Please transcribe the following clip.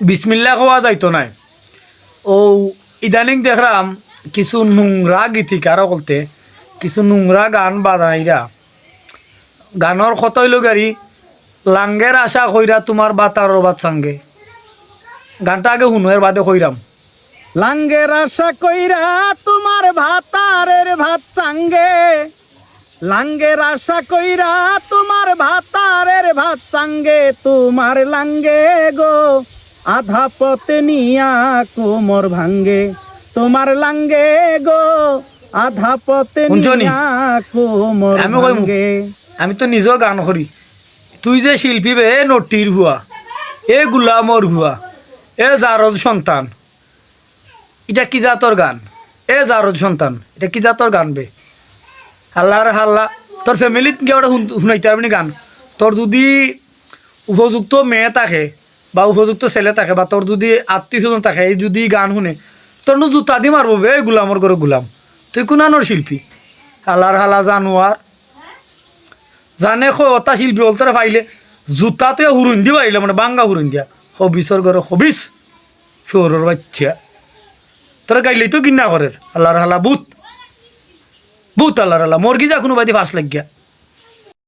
বিসমিল্লা খাওয়া যাইতো নাই। ও ইদানিং দেখলাম কিছু নোংরা গীতিকার বলতে কিছু নোংরা গান বাজাইরা গানের কতইল গাড়ি লাঙ্গের আশা কইরা তোমার বাতার বাদ সঙ্গে গানটা আগে শুনো এর বাদে কইরাম। লাঙ্গের আশা কইরা তোমার ভাতারের ভাত চাঙ্গে, লাঙ্গের আশা কইরা তোমার ভাতারের ভাত চাঙ্গে, তোমার লাঙ্গে গো আধা পথে নিয়া কোমর ভাঙ্গে, তোমার লাঙ্গে গো আধা পথে শুনছনি? নিয়া কোমর আমি কইমু। ভাঙ্গে। আমি তো নিজেও গান করি। তুই যে শিল্পী বে এ নটির ভুয়া, এ গুলামর ভুয়া, এ জারদ সন্তান, এটা কি জাতর গান? এ জারদ সন্তান, এটা কি জাতর গান বে? হাল্লার হাল্লা তোর ফ্যামিলিত গিয়ে ওটা শুনাইতে পারবি গান। তোর যদি উপযুক্ত মেয়ে থাকে বা উপযুক্ত ছেলে থাকে বা তোর যদি আত্মীয় স্বজন থাকে, এই যদি গান শুনে তোর নো জুতা দি মারবো বে গুলামর করে গুলাম। তুই কোনানোর শিল্পী? হাল্লার হাল্লা জানোয়ার জানে খতা শিল্পী বলতে পাইলে জুতাতে হুরুন দি পাইলে মানে বাঙ্গা হুরুন দিয়া হবিসর ঘরে হবিস শহরের বাচ্চা তোরা গাইলেই তো কিনা করে। আল্লাহর হালা ভূত ভূত আল্লাহর হালা মর্গি যা কোনো বাদি ফাঁস লাগিয়া।